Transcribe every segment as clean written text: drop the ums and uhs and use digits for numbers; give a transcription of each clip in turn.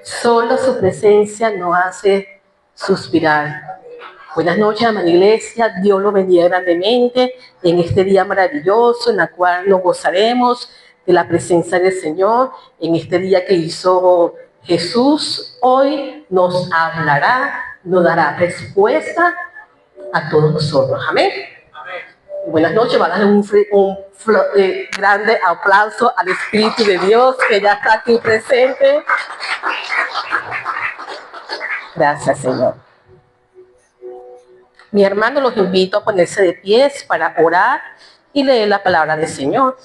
Solo su presencia nos hace suspirar. Buenas noches, amada iglesia. Dios lo bendiga grandemente en este día maravilloso en el cual nos gozaremos de la presencia del Señor. En este día que hizo Jesús, hoy nos hablará, nos dará respuesta a todos nosotros. Amén. Buenas noches, van a dar un grande aplauso al Espíritu de Dios que ya está aquí presente. Gracias, Señor. Mi hermano, los invito a ponerse de pies para orar y leer la palabra del Señor.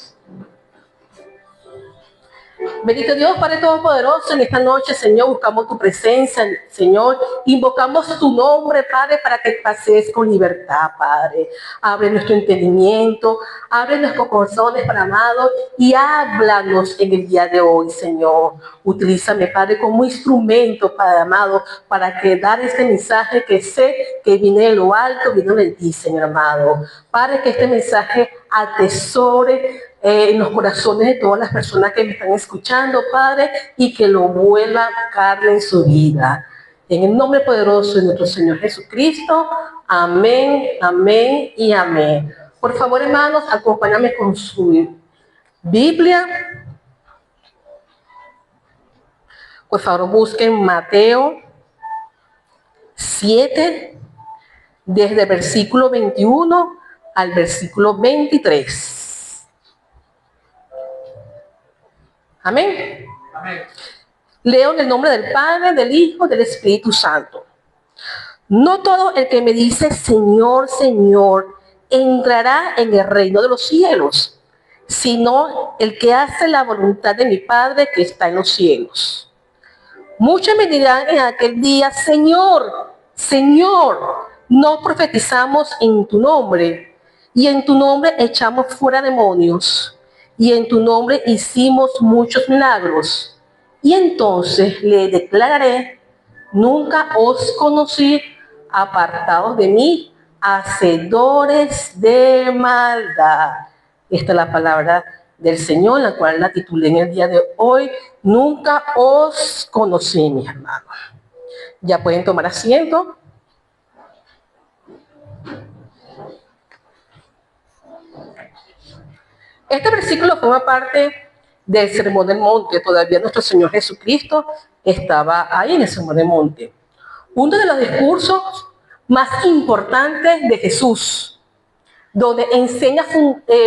Bendito Dios, Padre Todopoderoso, en esta noche, Señor, buscamos tu presencia, Señor. Invocamos tu nombre, Padre, para que pases con libertad, Padre. Abre nuestro entendimiento, abre nuestros corazones, Padre amado, y háblanos en el día de hoy, Señor. Utilízame, Padre, como instrumento, Padre amado, para que dar este mensaje que sé que viene de lo alto, viene de ti, Señor amado. Padre, que este mensaje atesore en los corazones de todas las personas que me están escuchando, Padre, y que lo vuelva carne en su vida. En el nombre poderoso de nuestro Señor Jesucristo, amén, amén y amén. Por favor, hermanos, acompáñame con su Biblia. Por favor, busquen Mateo 7, desde el versículo 21 al versículo 23. Amén. Amén. Leo en el nombre del Padre, del Hijo, del Espíritu Santo. No todo el que me dice Señor, Señor, entrará en el reino de los cielos, sino el que hace la voluntad de mi Padre que está en los cielos. Muchos me dirán en aquel día, Señor, Señor, no profetizamos en tu nombre, y en tu nombre echamos fuera demonios, y en tu nombre hicimos muchos milagros. Y entonces le declararé, nunca os conocí, apartados de mí, hacedores de maldad. Esta es la palabra del Señor, la cual la titulé en el día de hoy, nunca os conocí, mis hermanos. Ya pueden tomar asiento. Este versículo forma parte del Sermón del Monte. Todavía nuestro Señor Jesucristo estaba ahí en el Sermón del Monte. Uno de los discursos más importantes de Jesús, donde enseña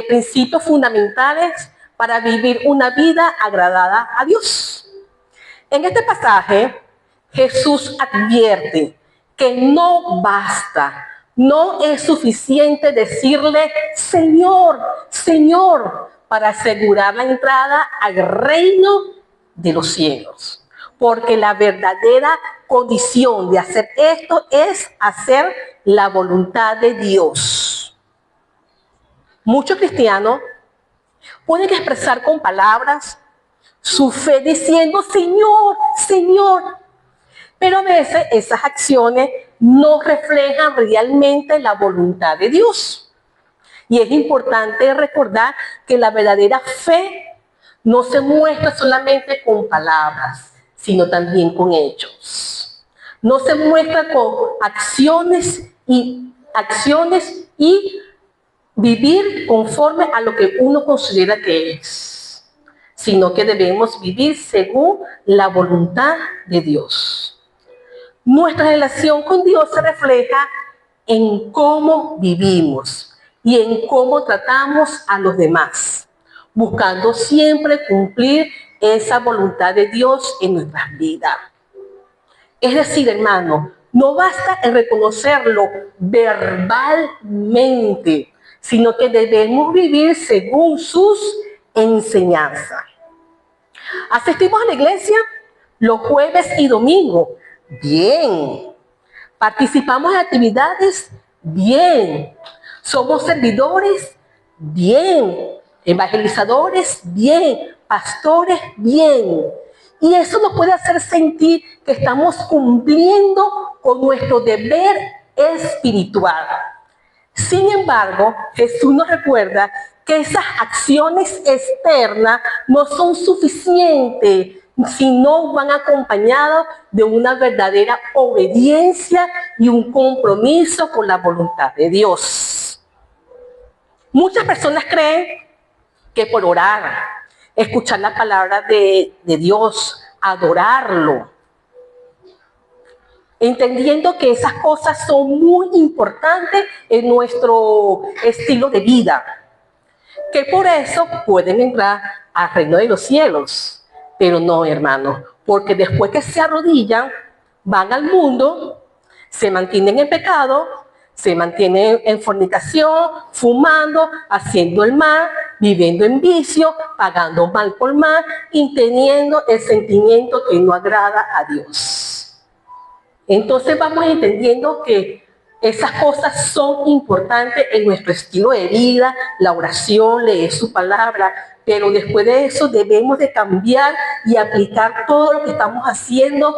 principios fundamentales para vivir una vida agradada a Dios. En este pasaje, Jesús advierte que no basta, no es suficiente decirle Señor, Señor, para asegurar la entrada al reino de los cielos. Porque la verdadera condición de hacer esto es hacer la voluntad de Dios. Muchos cristianos pueden expresar con palabras su fe diciendo Señor, Señor, pero a veces esas acciones no reflejan realmente la voluntad de Dios. Y es importante recordar que la verdadera fe no se muestra solamente con palabras, sino también con hechos. No se muestra con acciones y vivir conforme a lo que uno considera que es, sino que debemos vivir según la voluntad de Dios. Nuestra relación con Dios se refleja en cómo vivimos y en cómo tratamos a los demás, buscando siempre cumplir esa voluntad de Dios en nuestras vidas. Es decir, hermano, no basta en reconocerlo verbalmente, sino que debemos vivir según sus enseñanzas. Asistimos a la iglesia los jueves y domingos. Bien. Participamos en actividades. Bien. Somos servidores. Bien. Evangelizadores. Bien. Pastores. Bien. Y eso nos puede hacer sentir que estamos cumpliendo con nuestro deber espiritual. Sin embargo, Jesús nos recuerda que esas acciones externas no son suficientes si no van acompañados de una verdadera obediencia y un compromiso con la voluntad de Dios. Muchas personas creen que por orar, escuchar la palabra de Dios, adorarlo, entendiendo que esas cosas son muy importantes en nuestro estilo de vida, que por eso pueden entrar al reino de los cielos. Pero no, hermano, porque después que se arrodillan, van al mundo, se mantienen en pecado, se mantienen en fornicación, fumando, haciendo el mal, viviendo en vicio, pagando mal por mal y teniendo el sentimiento que no agrada a Dios. Entonces vamos entendiendo que esas cosas son importantes en nuestro estilo de vida, la oración, leer su palabra, pero después de eso debemos de cambiar y aplicar todo lo que estamos haciendo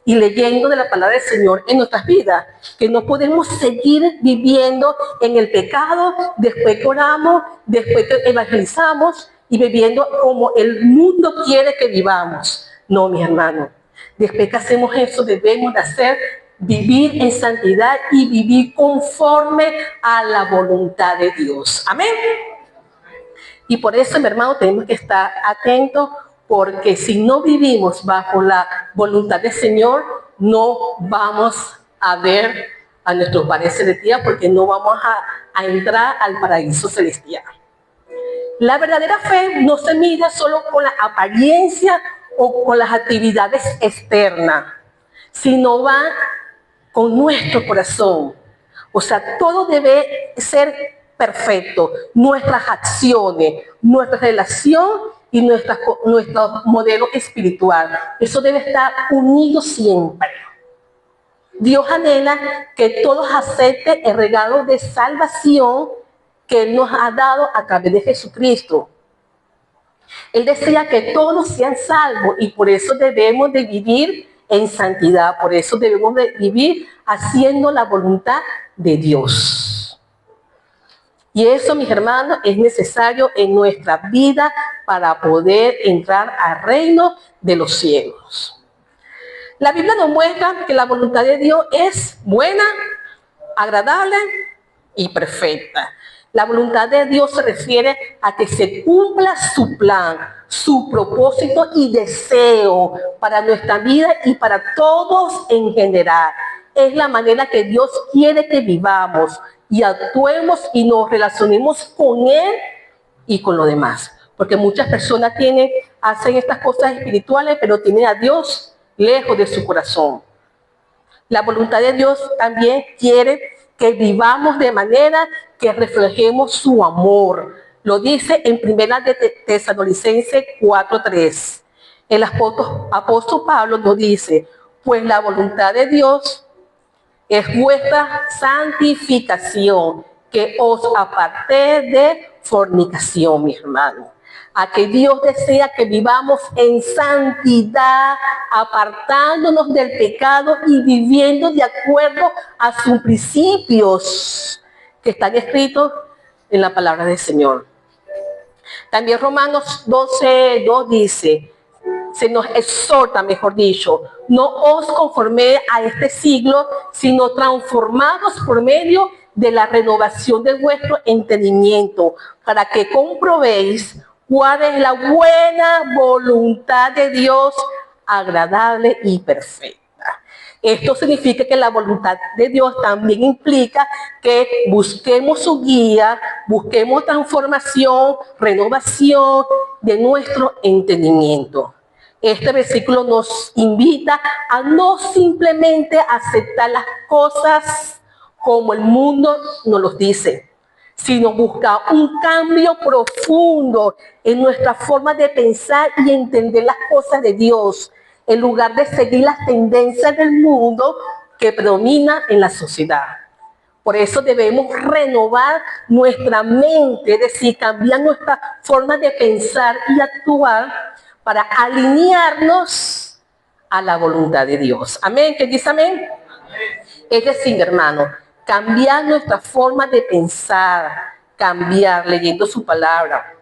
y leyendo de la palabra del Señor en nuestras vidas, que no podemos seguir viviendo en el pecado después que oramos, después que evangelizamos y viviendo como el mundo quiere que vivamos. No, mi hermano, después que hacemos eso debemos de hacer vivir en santidad y vivir conforme a la voluntad de Dios. Amén. Y por eso, mi hermano, tenemos que estar atentos, porque si no vivimos bajo la voluntad del Señor, no vamos a ver a nuestros padres celestiales, porque no vamos a entrar al paraíso celestial. La verdadera fe no se mide solo con la apariencia o con las actividades externas, sino va con nuestro corazón. O sea, todo debe ser perfecto. Nuestras acciones, nuestra relación y nuestro modelo espiritual. Eso debe estar unido siempre. Dios anhela que todos acepten el regalo de salvación que Él nos ha dado a través de Jesucristo. Él decía que todos sean salvos y por eso debemos de vivir en santidad. Por eso debemos de vivir haciendo la voluntad de Dios. Y eso, mis hermanos, es necesario en nuestra vida para poder entrar al reino de los cielos. La Biblia nos muestra que la voluntad de Dios es buena, agradable y perfecta. La voluntad de Dios se refiere a que se cumpla su plan, su propósito y deseo para nuestra vida y para todos en general. Es la manera que Dios quiere que vivamos y actuemos y nos relacionemos con Él y con los demás. Porque muchas personas hacen estas cosas espirituales, pero tienen a Dios lejos de su corazón. La voluntad de Dios también quiere que vivamos de manera que reflejemos su amor. Lo dice en 1 Tesalonicenses 4:3. El apóstol Pablo nos dice, pues la voluntad de Dios es vuestra santificación, que os apartéis de fornicación, mi hermano. A que Dios desea que vivamos en santidad, apartándonos del pecado y viviendo de acuerdo a sus principios que están escritos en la palabra del Señor. También Romanos 12:2 dice, se nos exhorta, mejor dicho, no os conforméis a este siglo, sino transformados por medio de la renovación de vuestro entendimiento, para que comprobéis cuál es la buena voluntad de Dios, agradable y perfecta. Esto significa que la voluntad de Dios también implica que busquemos su guía, busquemos transformación, renovación de nuestro entendimiento. Este versículo nos invita a no simplemente aceptar las cosas como el mundo nos los dice, sino buscar un cambio profundo en nuestra forma de pensar y entender las cosas de Dios, en lugar de seguir las tendencias del mundo que predomina en la sociedad. Por eso debemos renovar nuestra mente, es decir, cambiar nuestra forma de pensar y actuar para alinearnos a la voluntad de Dios. Amén. ¿Qué dice amén? Es decir, hermano, cambiar nuestra forma de pensar, cambiar leyendo su palabra.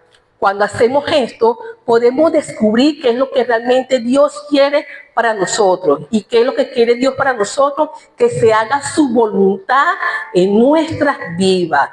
Cuando hacemos esto, podemos descubrir qué es lo que realmente Dios quiere para nosotros. ¿Y qué es lo que quiere Dios para nosotros? Que se haga su voluntad en nuestras vidas.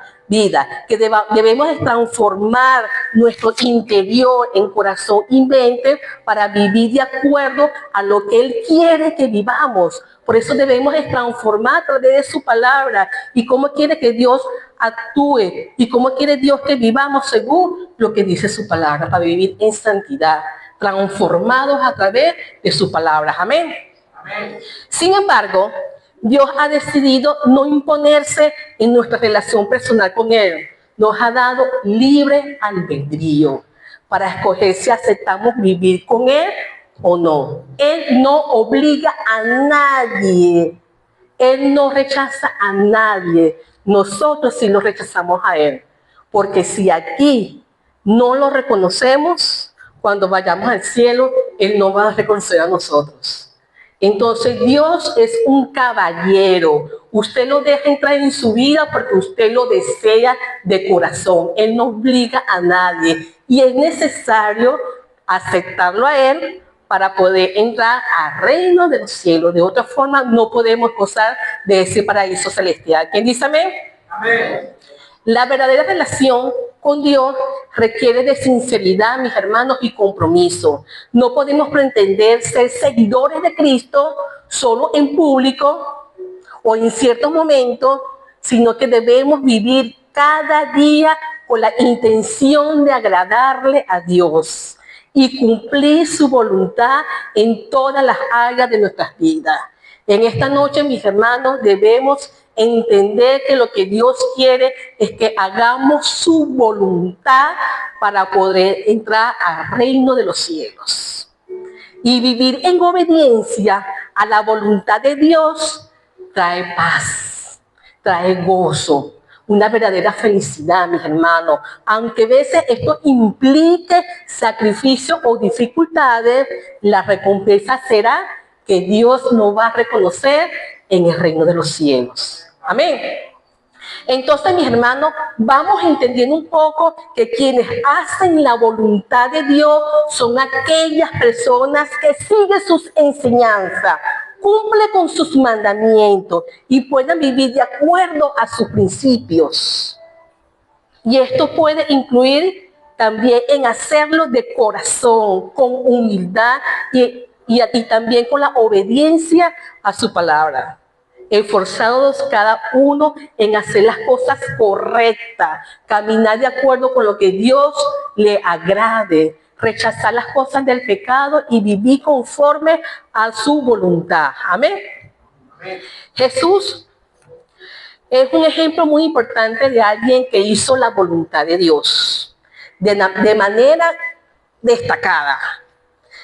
Que debemos de transformar nuestro interior en corazón y mente para vivir de acuerdo a lo que Él quiere que vivamos. Por eso debemos de transformar a través de su palabra y cómo quiere que Dios actúe y cómo quiere Dios que vivamos según lo que dice su palabra, para vivir en santidad, transformados a través de sus palabras. Amén. Amén. Sin embargo, Dios ha decidido no imponerse en nuestra relación personal con Él. Nos ha dado libre albedrío para escoger si aceptamos vivir con Él o no. Él no obliga a nadie. Él no rechaza a nadie. Nosotros sí lo rechazamos a Él. Porque si aquí no lo reconocemos, cuando vayamos al cielo, Él no va a reconocer a nosotros. Entonces Dios es un caballero. Usted lo deja entrar en su vida porque usted lo desea de corazón. Él no obliga a nadie. Y es necesario aceptarlo a Él para poder entrar al reino de los cielos. De otra forma, no podemos gozar de ese paraíso celestial. ¿Quién dice amén? Amén. La verdadera relación con Dios requiere de sinceridad, mis hermanos, y compromiso. No podemos pretender ser seguidores de Cristo solo en público o en ciertos momentos, sino que debemos vivir cada día con la intención de agradarle a Dios y cumplir su voluntad en todas las áreas de nuestras vidas. En esta noche, mis hermanos, debemos entender que lo que Dios quiere es que hagamos su voluntad para poder entrar al reino de los cielos. Y vivir en obediencia a la voluntad de Dios trae paz, trae gozo, una verdadera felicidad, mis hermanos. Aunque a veces esto implique sacrificio o dificultades, la recompensa será que Dios nos va a reconocer en el reino de los cielos. Amén. Entonces, mis hermanos, vamos entendiendo un poco que quienes hacen la voluntad de Dios son aquellas personas que siguen sus enseñanzas, cumplen con sus mandamientos y pueden vivir de acuerdo a sus principios. Y esto puede incluir también en hacerlo de corazón, con humildad y también con la obediencia a su palabra. Esforzados cada uno en hacer las cosas correctas, caminar de acuerdo con lo que Dios le agrade, rechazar las cosas del pecado y vivir conforme a su voluntad. Amén. Amén. Jesús es un ejemplo muy importante de alguien que hizo la voluntad de Dios de manera destacada.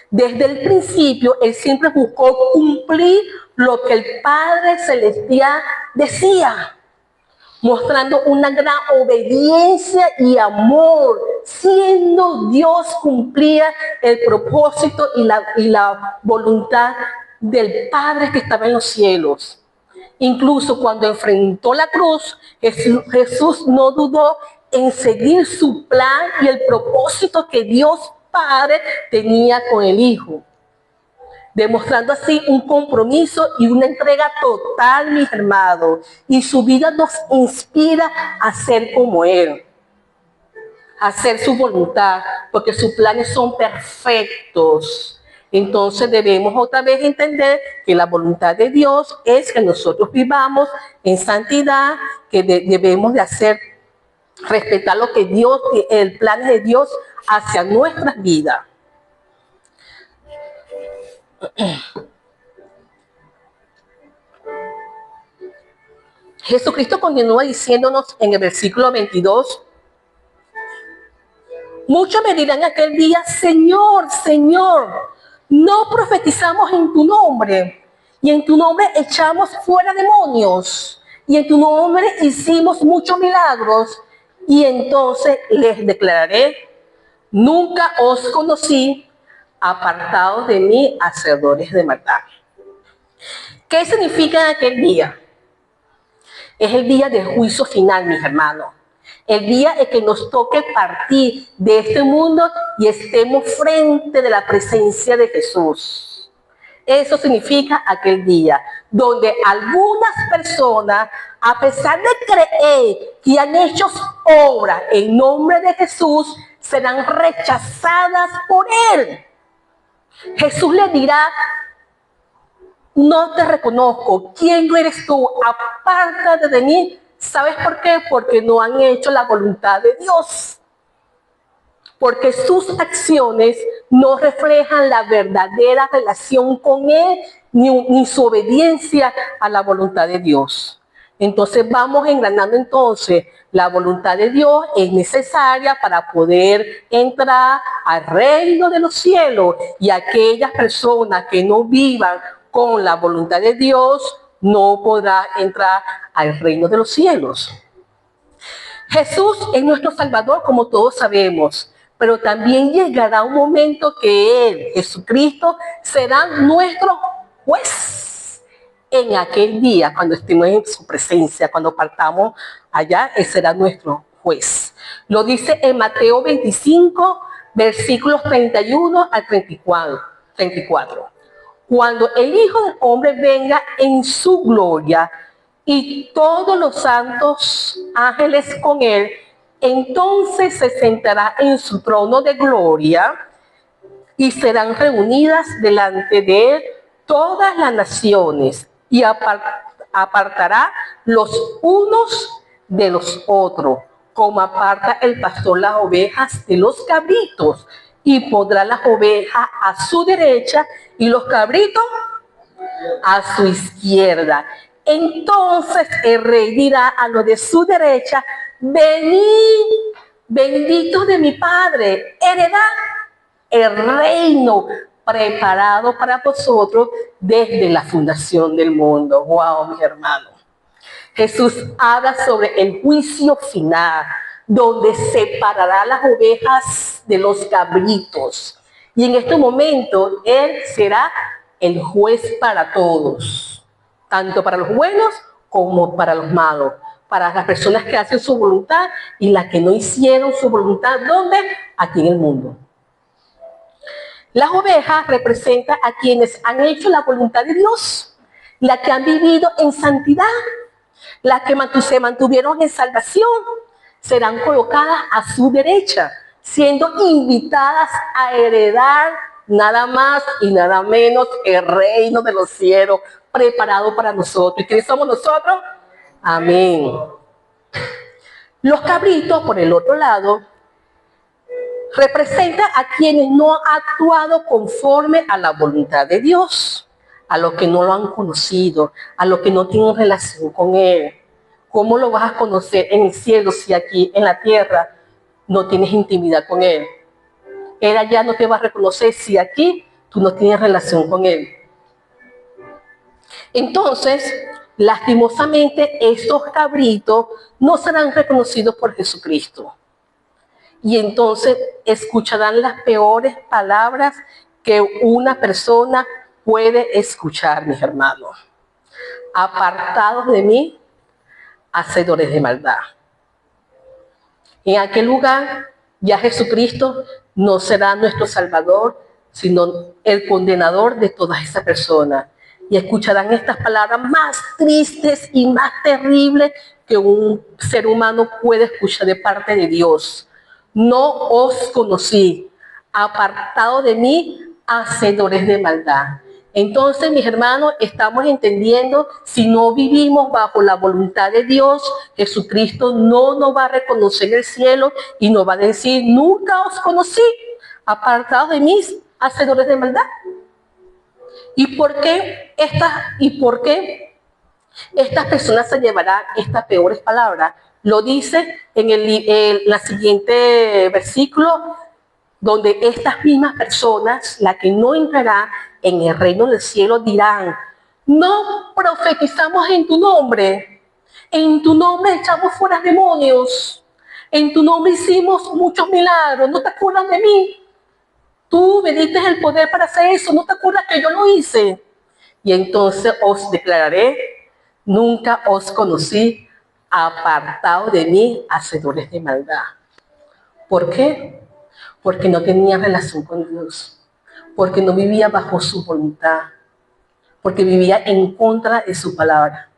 Desde el principio, Él siempre buscó cumplir lo que el Padre Celestial decía, mostrando una gran obediencia y amor, siendo Dios cumplía el propósito y la voluntad del Padre que estaba en los cielos. Incluso cuando enfrentó la cruz, Jesús no dudó en seguir su plan y el propósito que Dios Padre tenía con el Hijo, demostrando así un compromiso y una entrega total, mis hermanos. Y su vida nos inspira a ser como Él, a hacer su voluntad, porque sus planes son perfectos. Entonces debemos otra vez entender que la voluntad de Dios es que nosotros vivamos en santidad, que debemos de hacer, respetar lo que Dios, el plan de Dios hacia nuestras vidas. Jesucristo continúa diciéndonos en el versículo 22, muchos me dirán aquel día, Señor, Señor, no profetizamos en tu nombre, y en tu nombre echamos fuera demonios, y en tu nombre hicimos muchos milagros, y entonces les declararé, nunca os conocí, apartados de mí, hacedores de maldad. ¿Qué significa aquel día? Es el día del juicio final, mis hermanos. el día en que nos toque partir de este mundo y estemos frente de la presencia de Jesús. Eso significa aquel día donde algunas personas, a pesar de creer que han hecho obras en nombre de Jesús, serán rechazadas por Él. Jesús le dirá: no te reconozco, ¿quién eres tú? Apártate de mí. ¿Sabes por qué? Porque no han hecho la voluntad de Dios. Porque sus acciones no reflejan la verdadera relación con Él, ni su obediencia a la voluntad de Dios. Entonces vamos engranando entonces, la voluntad de Dios es necesaria para poder entrar al reino de los cielos, y aquellas personas que no vivan con la voluntad de Dios no podrán entrar al reino de los cielos. Jesús es nuestro Salvador, como todos sabemos, pero también llegará un momento que Él, Jesucristo, será nuestro juez. En aquel día, cuando estemos en su presencia, cuando partamos allá, Él será nuestro juez. Lo dice en Mateo 25, versículos 31 al 34. Cuando el Hijo del Hombre venga en su gloria y todos los santos ángeles con Él, entonces se sentará en su trono de gloria y serán reunidas delante de Él todas las naciones, y apartará los unos de los otros, como aparta el pastor las ovejas de los cabritos, y pondrá las ovejas a su derecha y los cabritos a su izquierda. Entonces el rey dirá a los de su derecha: venid, benditos de mi Padre, heredad el reino preparado para vosotros desde la fundación del mundo. Wow, mis hermanos. Jesús habla sobre el juicio final, donde separará las ovejas de los cabritos. Y en este momento Él será el juez para todos, tanto para los buenos como para los malos, para las personas que hacen su voluntad y las que no hicieron su voluntad. ¿Dónde? Aquí en el mundo. Las ovejas representan a quienes han hecho la voluntad de Dios, las que han vivido en santidad, las que se mantuvieron en salvación, serán colocadas a su derecha, siendo invitadas a heredar nada más y nada menos el reino de los cielos preparado para nosotros. ¿Y quiénes somos nosotros? Amén. Los cabritos, por el otro lado, representa a quienes no han actuado conforme a la voluntad de Dios, a los que no lo han conocido, a los que no tienen relación con Él. ¿Cómo lo vas a conocer en el cielo si aquí en la tierra no tienes intimidad con Él? Él allá no te va a reconocer si aquí tú no tienes relación con Él. Entonces, lastimosamente, estos cabritos no serán reconocidos por Jesucristo. Y entonces escucharán las peores palabras que una persona puede escuchar, mis hermanos. Apartados de mí, hacedores de maldad. En aquel lugar ya Jesucristo no será nuestro Salvador, sino el condenador de todas esas personas. Y escucharán estas palabras más tristes y más terribles que un ser humano puede escuchar de parte de Dios. No os conocí, apartado de mí, hacedores de maldad. Entonces, mis hermanos, estamos entendiendo, si no vivimos bajo la voluntad de Dios, Jesucristo no nos va a reconocer en el cielo y nos va a decir: nunca os conocí, apartados de mí, hacedores de maldad. ¿Y por qué estas personas se llevarán estas peores palabras? Lo dice en la siguiente versículo, donde estas mismas personas, las que no entrarán en el reino del cielo, dirán: no profetizamos en tu nombre echamos fuera demonios, en tu nombre hicimos muchos milagros, ¿no te acuerdas de mí? Tú me diste el poder para hacer eso, ¿no te acuerdas que yo lo hice? Y entonces os declararé: nunca os conocí, apartados de mí, hacedores de maldad. ¿Por qué? Porque no tenía relación con Dios, porque no vivía bajo su voluntad, porque vivía en contra de su palabra.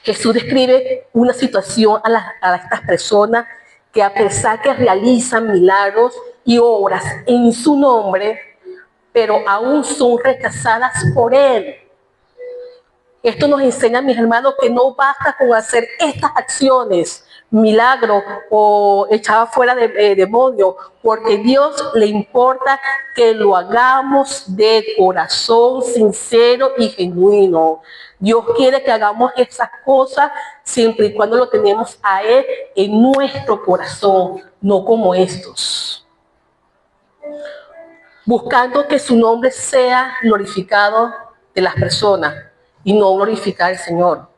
Jesús describe una situación a estas personas que, a pesar que realizan milagros y obras en su nombre, pero aún son rechazadas por Él. Esto nos enseña, mis hermanos, que no basta con hacer estas acciones, milagros o echar fuera de demonios, porque a Dios le importa que lo hagamos de corazón sincero y genuino. Dios quiere que hagamos esas cosas siempre y cuando lo tenemos a Él en nuestro corazón, no como estos. Buscando que su nombre sea glorificado de las personas y no glorificar al Señor.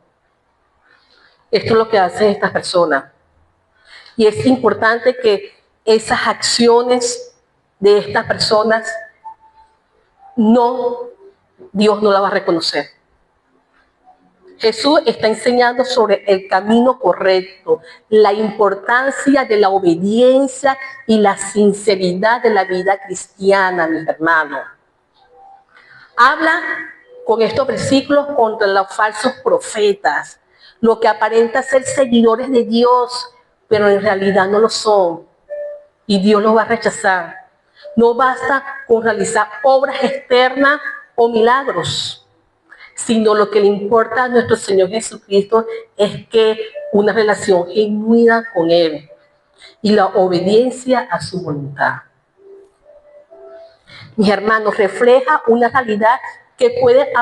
Esto es lo que hacen estas personas. Y es importante que esas acciones de estas personas Dios no las va a reconocer. Jesús está enseñando sobre el camino correcto, la importancia de la obediencia y la sinceridad de la vida cristiana, mis hermanos. Habla con estos versículos contra los falsos profetas, lo que aparenta ser seguidores de Dios, pero en realidad no lo son. Y Dios los va a rechazar. No basta con realizar obras externas o milagros, sino lo que le importa a nuestro Señor Jesucristo es que una relación genuina con Él y la obediencia a su voluntad. Mis hermanos, refleja una realidad que puede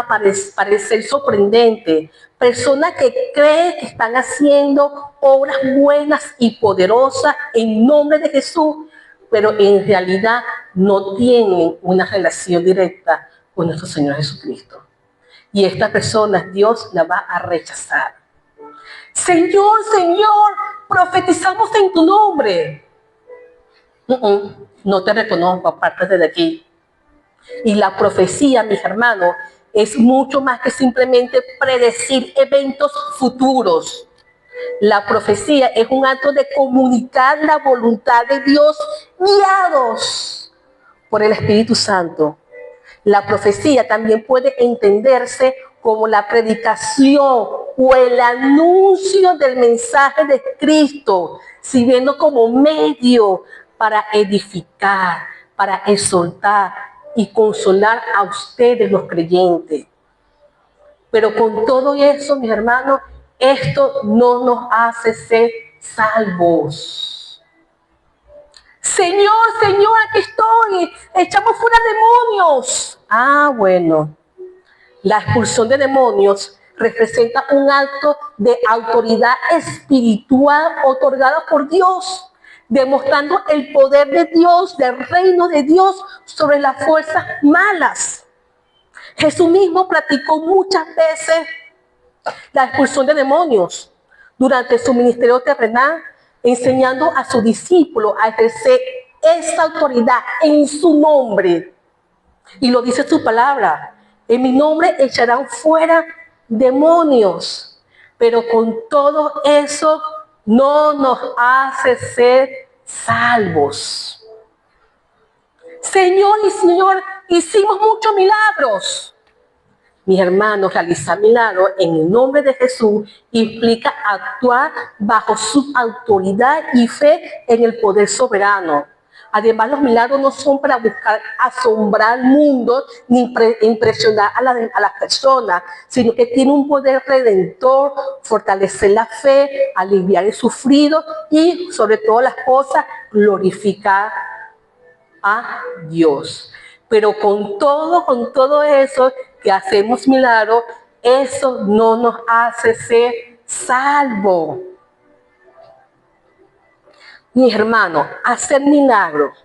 parecer sorprendente. Personas que creen que están haciendo obras buenas y poderosas en nombre de Jesús, pero en realidad no tienen una relación directa con nuestro Señor Jesucristo. Y estas personas Dios la va a rechazar. Señor, Señor, profetizamos en tu nombre. No te reconozco, apártate de aquí. Y la profecía, mis hermanos, es mucho más que simplemente predecir eventos futuros. La profecía es un acto de comunicar la voluntad de Dios guiados por el Espíritu Santo. La profecía también puede entenderse como la predicación o el anuncio del mensaje de Cristo, sirviendo como medio para edificar, para exhortar y consolar a ustedes los creyentes. Pero con todo eso, mis hermanos, esto no nos hace ser salvos. Señor, Señor, aquí estoy, echamos fuera demonios. Bueno, la expulsión de demonios representa un acto de autoridad espiritual otorgada por Dios, demostrando el poder de Dios, del reino de Dios sobre las fuerzas malas. Jesús mismo practicó muchas veces la expulsión de demonios durante su ministerio terrenal, enseñando a sus discípulos a ejercer esa autoridad en su nombre. Y lo dice su palabra: en mi nombre echarán fuera demonios. Pero con todo eso no nos hace ser salvos. Señor y Señor, hicimos muchos milagros. Mis hermanos, realizar milagros en el nombre de Jesús implica actuar bajo su autoridad y fe en el poder soberano. Además, los milagros no son para buscar asombrar al mundo ni impresionar a las personas, sino que tiene un poder redentor, fortalecer la fe, aliviar el sufrido y, sobre todas las cosas, glorificar a Dios. Pero con todo eso que hacemos milagros, eso no nos hace ser salvos. Mis hermanos, hacer milagros,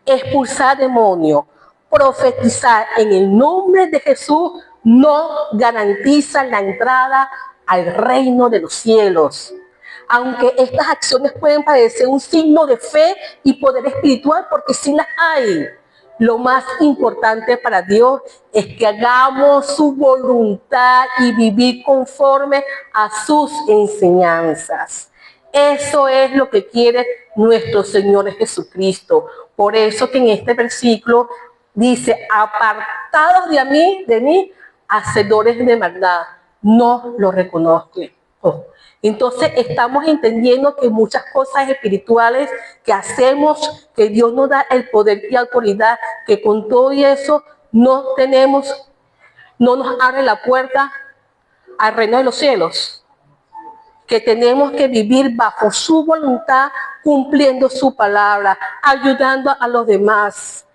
expulsar demonios, profetizar en el nombre de Jesús no garantiza la entrada al reino de los cielos. Aunque estas acciones pueden parecer un signo de fe y poder espiritual, porque sí las hay. Lo más importante para Dios es que hagamos su voluntad y vivir conforme a sus enseñanzas. Eso es lo que quiere nuestro Señor Jesucristo. Por eso que en este versículo dice, apartados de mí, hacedores de maldad, no lo reconozco. Entonces estamos entendiendo que muchas cosas espirituales que hacemos, que Dios nos da el poder y autoridad, que con todo eso no nos abre la puerta al reino de los cielos, que tenemos que vivir bajo su voluntad, cumpliendo su palabra, ayudando a los demás,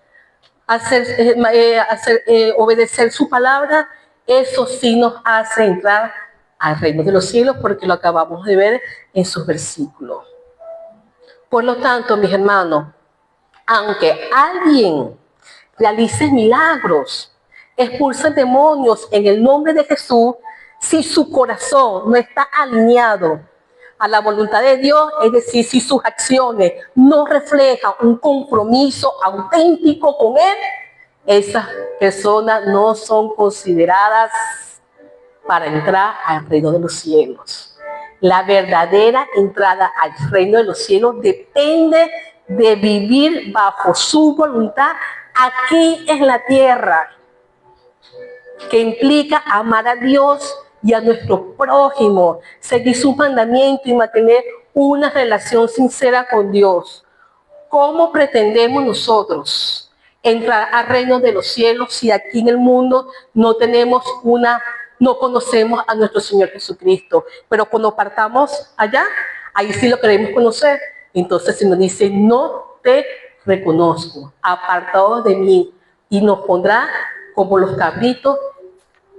obedecer su palabra. Eso sí nos hace entrar al reino de los cielos, porque lo acabamos de ver en sus versículos. Por lo tanto, mis hermanos, aunque alguien realice milagros, expulse demonios en el nombre de Jesús, si su corazón no está alineado a la voluntad de Dios, es decir, si sus acciones no reflejan un compromiso auténtico con Él, esas personas no son consideradas para entrar al reino de los cielos. La verdadera entrada al reino de los cielos depende de vivir bajo su voluntad aquí en la tierra, que implica amar a Dios y a nuestro prójimo, seguir sus mandamientos y mantener una relación sincera con Dios. ¿Cómo pretendemos nosotros entrar al reino de los cielos si aquí en el mundo no conocemos a nuestro Señor Jesucristo? Pero cuando partamos allá, ahí sí lo queremos conocer. Entonces se nos dice, no te reconozco, apartados de mí, y nos pondrá como los cabritos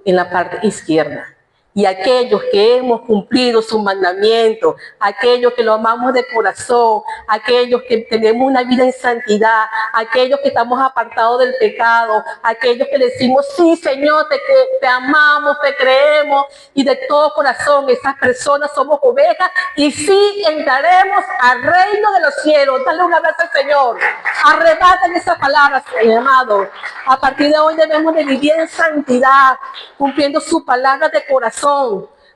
en la parte izquierda. Y aquellos que hemos cumplido sus mandamientos, aquellos que lo amamos de corazón, aquellos que tenemos una vida en santidad, aquellos que estamos apartados del pecado, aquellos que decimos, sí, Señor, te amamos, te creemos, y de todo corazón, esas personas somos ovejas, y sí entraremos al reino de los cielos. Dale un abrazo al Señor. Arrebaten esas palabras, mi amado. A partir de hoy debemos de vivir en santidad, cumpliendo su palabra de corazón,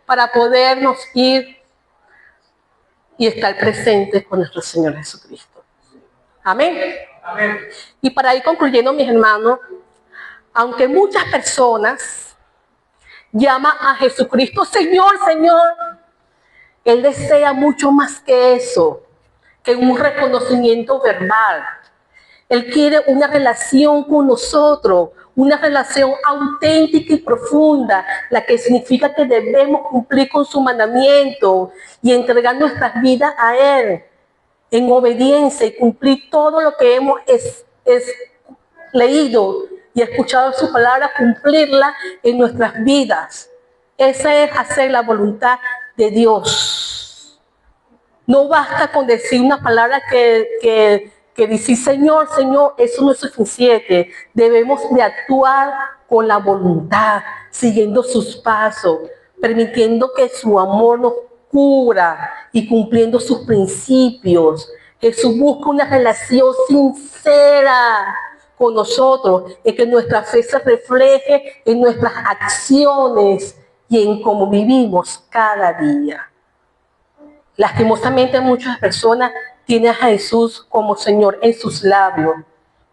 para podernos ir y estar presentes con nuestro Señor Jesucristo. Amén. Amén. Y para ir concluyendo, mis hermanos, aunque muchas personas llaman a Jesucristo Señor, Señor, Él desea mucho más que eso, que un reconocimiento verbal. Él quiere una relación con nosotros, una relación auténtica y profunda, la que significa que debemos cumplir con su mandamiento y entregar nuestras vidas a Él en obediencia y cumplir todo lo que hemos leído y escuchado en su palabra, cumplirla en nuestras vidas. Esa es hacer la voluntad de Dios. No basta con decir una palabra que decir Señor, Señor, eso no es suficiente. Debemos de actuar con la voluntad, siguiendo sus pasos, permitiendo que su amor nos cubra y cumpliendo sus principios. Jesús busca una relación sincera con nosotros, y que nuestra fe se refleje en nuestras acciones y en cómo vivimos cada día. Lastimosamente muchas personas tienen a Jesús como Señor en sus labios,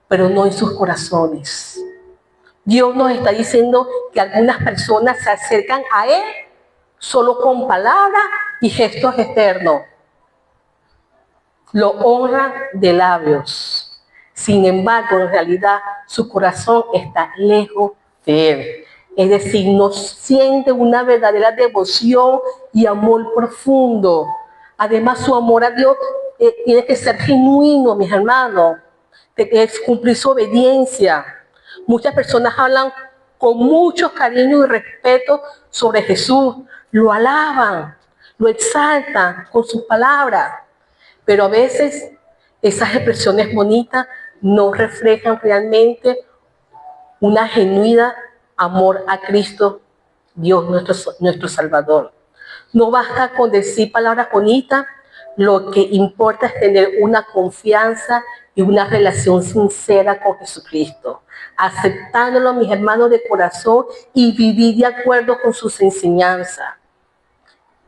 pero no en sus corazones. Dios nos está diciendo que algunas personas se acercan a Él solo con palabras y gestos externos. Lo honran de labios. Sin embargo, en realidad, su corazón está lejos de Él. Es decir, no siente una verdadera devoción y amor profundo. Además, su amor a Dios tiene que ser genuino, mis hermanos. Es cumplir su obediencia. Muchas personas hablan con mucho cariño y respeto sobre Jesús. Lo alaban, lo exaltan con sus palabras. Pero a veces esas expresiones bonitas no reflejan realmente una genuina amor a Cristo, Dios nuestro Salvador. No basta con decir palabras bonitas, lo que importa es tener una confianza y una relación sincera con Jesucristo, aceptándolo, mis hermanos, de corazón y vivir de acuerdo con sus enseñanzas.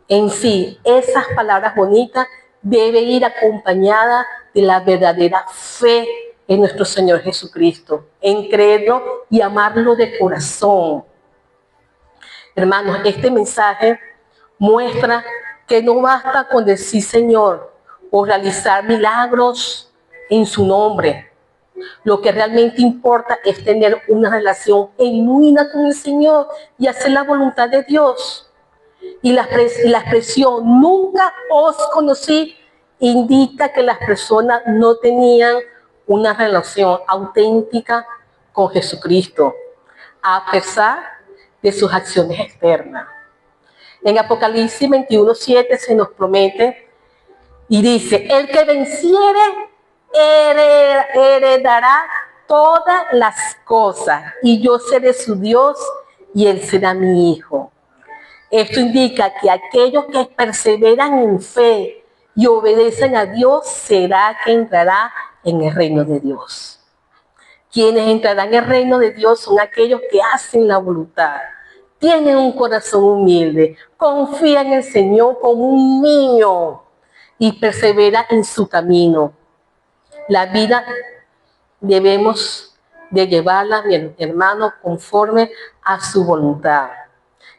En sí, esas palabras bonitas deben ir acompañadas de la verdadera fe en nuestro Señor Jesucristo, en creerlo y amarlo de corazón. Hermanos, este mensaje muestra que no basta con decir Señor o realizar milagros en su nombre. Lo que realmente importa es tener una relación genuina con el Señor y hacer la voluntad de Dios. Y la expresión nunca os conocí indica que las personas no tenían una relación auténtica con Jesucristo, a pesar de sus acciones externas. En Apocalipsis 21:7 se nos promete y dice, el que venciere heredará todas las cosas y yo seré su Dios y él será mi hijo. Esto indica que aquellos que perseveran en fe y obedecen a Dios será que entrará en el reino de Dios. Quienes entrarán en el reino de Dios son aquellos que hacen la voluntad, tienen un corazón humilde, confían en el Señor como un niño y perseveran en su camino. La vida debemos de llevarla, mi hermano, conforme a su voluntad,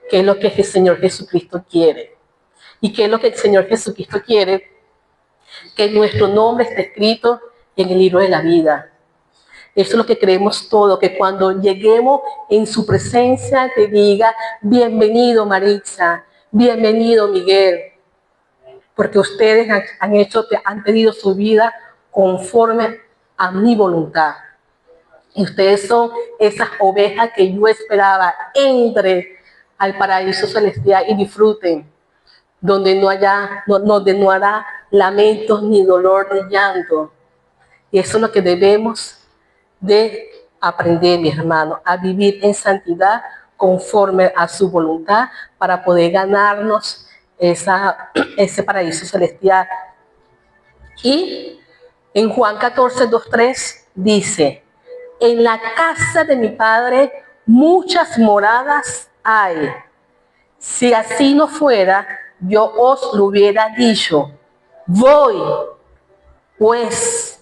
que es lo que el Señor Jesucristo quiere. ¿Y qué es lo que el Señor Jesucristo quiere? Que nuestro nombre esté escrito en el libro de la vida. Eso es lo que creemos todos, que cuando lleguemos en su presencia te diga, bienvenido Maritza, bienvenido Miguel, porque ustedes han tenido su vida conforme a mi voluntad. Y ustedes son esas ovejas que yo esperaba, entre al paraíso celestial y disfruten, donde no hará lamentos, ni dolor, ni llanto. Y eso es lo que debemos de aprender, mis hermanos, a vivir en santidad conforme a su voluntad para poder ganarnos ese paraíso celestial. Y en Juan 14:2-3 dice, en la casa de mi Padre muchas moradas hay. Si así no fuera, yo os lo hubiera dicho. Voy, pues,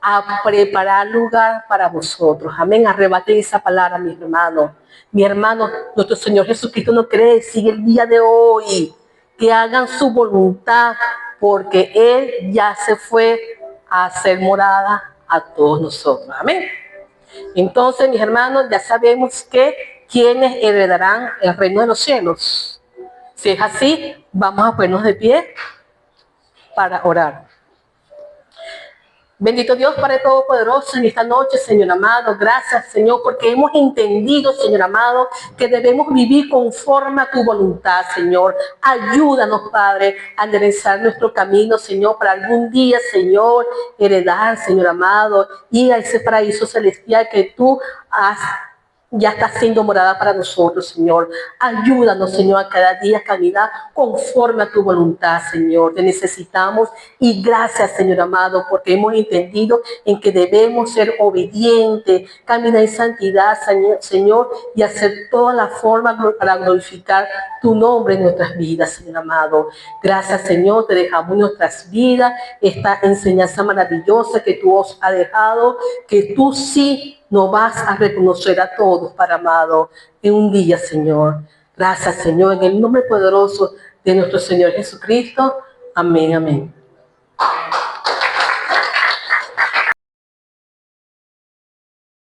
a preparar lugar para vosotros. Amén. Arrebaten esa palabra, mis hermanos. Mi hermano, nuestro Señor Jesucristo nos quiere decir el día de hoy que hagan su voluntad, porque Él ya se fue a hacer morada a todos nosotros. Amén. Entonces, mis hermanos, ya sabemos que quienes heredarán el reino de los cielos. Si es así, vamos a ponernos de pie para orar. Bendito Dios, Padre Todopoderoso, en esta noche, Señor amado, gracias, Señor, porque hemos entendido, Señor amado, que debemos vivir conforme a tu voluntad, Señor. Ayúdanos, Padre, a enderezar nuestro camino, Señor, para algún día, Señor, heredar, Señor amado, ir a ese paraíso celestial que tú ya está siendo morada para nosotros, Señor. Ayúdanos, Señor, a cada día caminar conforme a tu voluntad, Señor. Te necesitamos y gracias, Señor amado, porque hemos entendido en que debemos ser obedientes, caminar en santidad, Señor, y hacer toda la forma para glorificar tu nombre en nuestras vidas, Señor amado. Gracias, Señor, te dejamos en nuestras vidas esta enseñanza maravillosa que tú os has dejado, que tú sí no vas a reconocer a todos, Padre amado, en un día, Señor. Gracias, Señor, en el nombre poderoso de nuestro Señor Jesucristo. Amén, amén.